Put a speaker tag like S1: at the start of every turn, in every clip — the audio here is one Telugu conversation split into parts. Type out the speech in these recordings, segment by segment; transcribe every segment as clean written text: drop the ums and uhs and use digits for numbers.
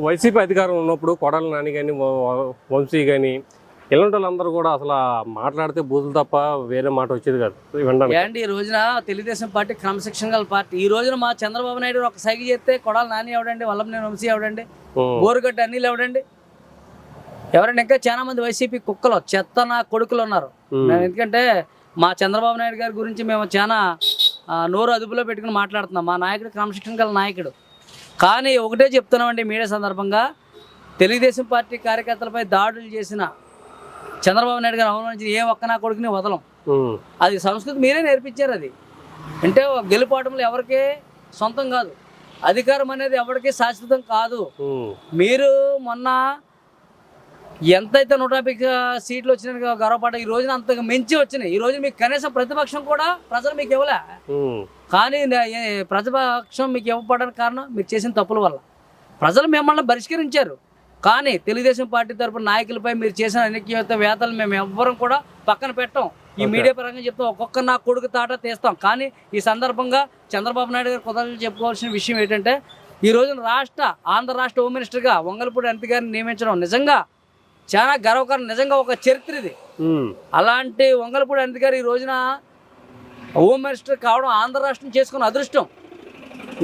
S1: వైసీపీ అధికారం ఉన్నప్పుడు కొడాలి నాని కానీ వంశీ కానీ ఇలాంటి వాళ్ళందరూ కూడా అసలు మాట్లాడితే బూతులు తప్ప వేరే మాట వచ్చేది కాదు వినడానికి.
S2: ఏంటి ఈ రోజున తెలుగుదేశం పార్టీ క్రమశిక్షణ గల పార్టీ. ఈ రోజున మా చంద్రబాబు నాయుడు ఒక సైకి చేస్తే కొడాలి నాని ఎవడండి, వల్లభనేని వంశీ ఎవడండి, బోరుగడ్డ అనిల్ ఎవడండి, ఎవరండి? ఇంకా చాలా మంది వైసీపీ కుక్కలు చెత్త నా కొడుకులు ఉన్నారు. ఎందుకంటే మా చంద్రబాబు నాయుడు గారి గురించి మేము చాలా నోరు అదుపులో పెట్టుకుని మాట్లాడుతున్నాం. మా నాయకుడు క్రమశిక్షణ గల నాయకుడు. కానీ ఒకటే చెప్తున్నామండి మీడియా సందర్భంగా, తెలుగుదేశం పార్టీ కార్యకర్తలపై దాడులు చేసిన చంద్రబాబు నాయుడు గారు అవమానించిన ఏ ఒక్క నా కొడుకుని వదలం. అది సంస్కృతి మీరే నేర్పించారు. అది అంటే గెలుపోవటంలో ఎవరికే సొంతం కాదు, అధికారం అనేది ఎవరికీ శాశ్వతం కాదు. మీరు మొన్న ఎంతైతే 150 సీట్లు వచ్చినా గర్వపడ్డా, ఈ రోజున అంతకు మించి వచ్చినాయి. ఈ రోజు మీకు కనీసం ప్రతిపక్షం కూడా ప్రజలు మీకు ఇవ్వలే. కానీ ప్రతిపక్షం మీకు ఇవ్వడానికి కారణం మీరు చేసిన తప్పుల వల్ల. ప్రజలు మిమ్మల్ని బహిష్కరించారు. కానీ తెలుగుదేశం పార్టీ తరపున నాయకులపై మీరు చేసిన అనిశ్చిత వేతలు మేము ఎవ్వరం కూడా పక్కన పెట్టాం. ఈ మీడియా పరంగా చెప్తాం, ఒక్కొక్క నా కొడుకు తాట తీస్తాం. కానీ ఈ సందర్భంగా చంద్రబాబు నాయుడు గారు కుదరలు చెప్పుకోవాల్సిన విషయం ఏంటంటే, ఈ రోజున ఆంధ్ర రాష్ట్ర హోమ్ మినిస్టర్గా వంగలపూడి అనిత గారిని నియమించడం నిజంగా చాలా గర్వకారం. నిజంగా ఒక చరిత్ర ఇది. అలాంటి వంగలపూడి అనిత గారు ఈ రోజున హోమ్ మినిస్టర్ కావడం ఆంధ్ర రాష్ట్రం చేసుకున్న అదృష్టం.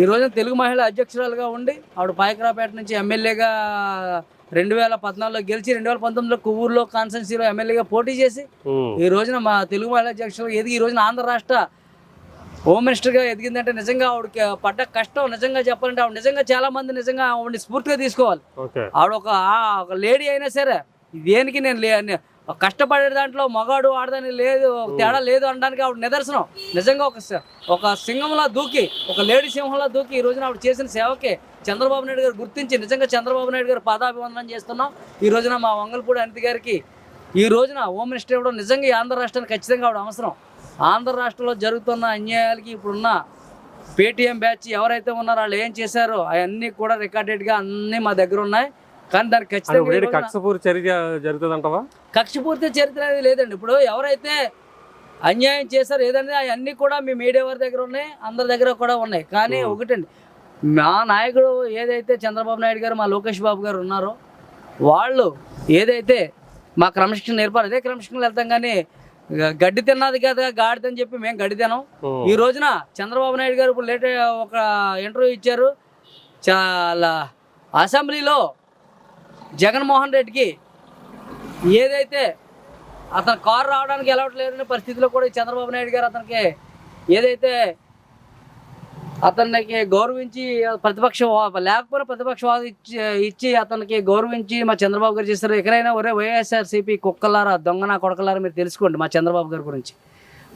S2: ఈ రోజున తెలుగు మహిళా అధ్యక్షురాలుగా ఉండి ఆవిడ పాయకరావుపేట నుంచి ఎమ్మెల్యేగా 2014లో గెలిచి 2019లో కొవ్వూరులో కాన్స్టిట్యున్సీలో ఎమ్మెల్యేగా పోటీ చేసి ఈ రోజున మా తెలుగు మహిళా అధ్యక్షులు ఎదిగి ఈ రోజున ఆంధ్ర రాష్ట్ర హోమ్ మినిస్టర్గా ఎదిగిందంటే నిజంగా ఆవిడకి పడ్డ కష్టం నిజంగా చెప్పాలంటే ఆవిడ నిజంగా చాలా మంది నిజంగా ఆవిడని స్ఫూర్తిగా తీసుకోవాలి. ఆవిడ ఒక లేడీ అయినా సరే దేనికి నేను కష్టపడే దాంట్లో మగాడు ఆడదని లేదు, తేడా లేదు అనడానికి ఆవిడ నిదర్శనం. నిజంగా ఒక సింహంలా దూకి, ఒక లేడీ సింహంలా దూకి ఈ రోజున ఆవిడ చేసిన సేవకే చంద్రబాబు నాయుడు గారు గుర్తించి నిజంగా చంద్రబాబు నాయుడు గారు పాదాభివందనం చేస్తున్నాం. ఈ రోజున మా వంగలపూడి అనిత గారికి ఈ రోజున హోమ్ మినిస్టర్ ఇవ్వడం నిజంగా ఈ ఆంధ్ర రాష్ట్రానికి ఖచ్చితంగా ఆవిడ అవసరం. ఆంధ్ర రాష్ట్రంలో జరుగుతున్న అన్యాయాలకి ఇప్పుడున్న పేటీఎం బ్యాచ్ ఎవరైతే ఉన్నారో వాళ్ళు ఏం చేశారో అవన్నీ కూడా రికార్డెడ్గా అన్నీ మా దగ్గర ఉన్నాయి. కానీ దానికి ఖచ్చితంగా
S1: కక్షపూర్తి చర్య జరుగుతుందంటావా?
S2: కక్షపూర్తి చరిత్ర అనేది లేదండి. ఇప్పుడు ఎవరైతే అన్యాయం చేశారో ఏదంటే అవన్నీ కూడా మీ మీడియా వారి దగ్గర ఉన్నాయి, అందరి దగ్గర కూడా ఉన్నాయి. కానీ ఒకటండి, మా నాయకుడు ఏదైతే చంద్రబాబు నాయుడు గారు, మా లోకేష్ బాబు గారు ఉన్నారో వాళ్ళు ఏదైతే మా క్రమశిక్షణ నేర్పారు అదే క్రమశిక్షణలో వెళ్తాం. కానీ గడ్డి తిన్నది కదా గాడిదని చెప్పి మేము గడ్డి తినాం. ఈ రోజున చంద్రబాబు నాయుడు గారు ఇప్పుడు ఒక ఇంటర్వ్యూ ఇచ్చారు. చాలా అసెంబ్లీలో జగన్మోహన్ రెడ్డికి ఏదైతే అతను కారు రావడానికి వెళ్ళట్లేదనే పరిస్థితిలో కూడా చంద్రబాబు నాయుడు గారు అతనికి ఏదైతే అతనికి గౌరవించి ప్రతిపక్ష లేకపోయినా ప్రతిపక్ష వాదం ఇచ్చి అతనికి గౌరవించి మా చంద్రబాబు గారు చేస్తారు. ఎక్కడైనా ఒరే వైఎస్ఆర్సీపీ కుక్కలారా దొంగన కొడకలారా మీరు తెలుసుకోండి మా చంద్రబాబు గారి గురించి.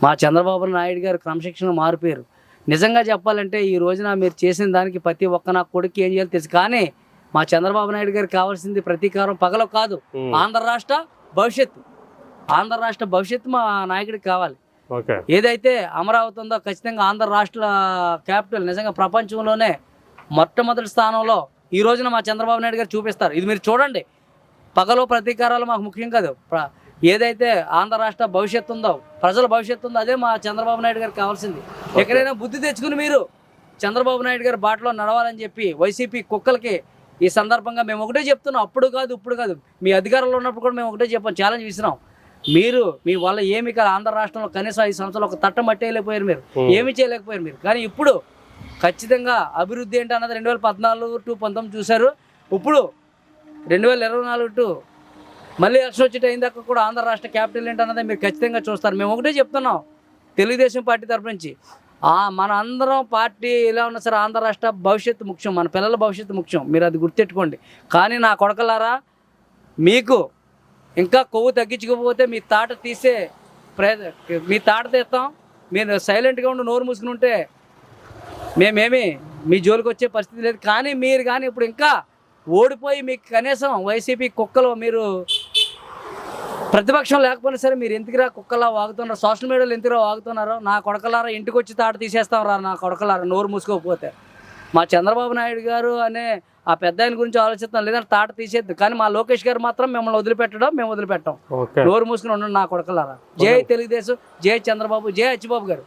S2: మా చంద్రబాబు నాయుడు గారు క్రమశిక్షణ మారిపోయారు. నిజంగా చెప్పాలంటే ఈ రోజున మీరు చేసిన దానికి ప్రతి ఒక్క నా కొడుకు ఏం చేయాలో తెలుసు. కానీ మా చంద్రబాబు నాయుడు గారికి కావాల్సింది ప్రతీకారం పగలో కాదు, ఆంధ్ర రాష్ట్ర భవిష్యత్తు. ఆంధ్ర రాష్ట్ర భవిష్యత్తు మా నాయకుడికి కావాలి. ఏదైతే అమరావతి ఉందో ఖచ్చితంగా ఆంధ్ర రాష్ట్ర క్యాపిటల్ నిజంగా ప్రపంచంలోనే మొట్టమొదటి స్థానంలో ఈ రోజున మా చంద్రబాబు నాయుడు గారు చూపిస్తారు. ఇది మీరు చూడండి. పగలో ప్రతీకారాలు మాకు ముఖ్యం కాదు. ఏదైతే ఆంధ్ర రాష్ట్ర భవిష్యత్తు ఉందో, ప్రజల భవిష్యత్తు ఉందో అదే మా చంద్రబాబు నాయుడు గారికి కావాల్సింది. ఎక్కడైనా బుద్ధి తెచ్చుకుని మీరు చంద్రబాబు నాయుడు గారి బాటలో నడవాలని చెప్పి వైసీపీ కుక్కలకి ఈ సందర్భంగా మేము ఒకటే చెప్తున్నాం. అప్పుడు కాదు ఇప్పుడు కాదు, మీ అధికారంలో ఉన్నప్పుడు కూడా మేము ఒకటే చెప్పాం, ఛాలెంజ్ విసిరాం. మీరు మీ వల్ల ఏమి కాదు, ఆంధ్ర రాష్ట్రంలో కనీసం 5 సంవత్సరాలు ఒక తట్టం పట్టేయలేకపోయారు, మీరు ఏమి చేయలేకపోయారు మీరు. కానీ ఇప్పుడు ఖచ్చితంగా అభివృద్ధి ఏంటి అన్నది 2014 to 19 చూశారు. ఇప్పుడు 2024 to మళ్ళీ ఎలక్షన్ వచ్చేట అయిన దాకా కూడా ఆంధ్ర రాష్ట్ర క్యాపిటల్ ఏంటి అన్నది మీరు ఖచ్చితంగా చూస్తారు. మేము ఒకటే చెప్తున్నాం తెలుగుదేశం పార్టీ తరఫు నుంచి, మన అందరం పార్టీ ఎలా ఉన్నా సరే ఆంధ్ర రాష్ట్ర భవిష్యత్తు ముఖ్యం, మన పిల్లల భవిష్యత్తు ముఖ్యం. మీరు అది గుర్తెట్టుకోండి. కానీ నా కొడకలారా, మీకు ఇంకా కొవ్వు తగ్గించుకోకపోతే మీ తాట తీస్తాం. మీరు సైలెంట్గా ఉండి నోరు మూసుకుని ఉంటే మేమేమి మీ జోలికి వచ్చే పరిస్థితి లేదు. కానీ మీరు కానీ ఇప్పుడు ఇంకా ఓడిపోయి మీకు కనీసం వైసీపీ కుక్కలు మీరు ప్రతిపక్షం లేకపోయినా సరే మీరు ఎందుకురా కుక్కలా వాగుతున్నారు, సోషల్ మీడియాలో ఎందుకురా వాగుతున్నారు? నా కొడకలారా ఇంటికి వచ్చి తాట తీసేస్తాం రా నా కొడకలారా నోరు మూసుకోకపోతే. మా చంద్రబాబు నాయుడు గారు అనే ఆ పెద్ద ఆయన గురించి ఆలోచిస్తాం, లేదంటే తాట తీసేద్దు. కానీ మా లోకేష్ గారు మాత్రం మిమ్మల్ని వదిలిపెట్టడం మేము వదిలిపెట్టాం. నోరు మూసుకుని ఉండండి నా కొడకలారా. జై తెలుగుదేశం, జై చంద్రబాబు, జై అచ్చిబాబు గారు.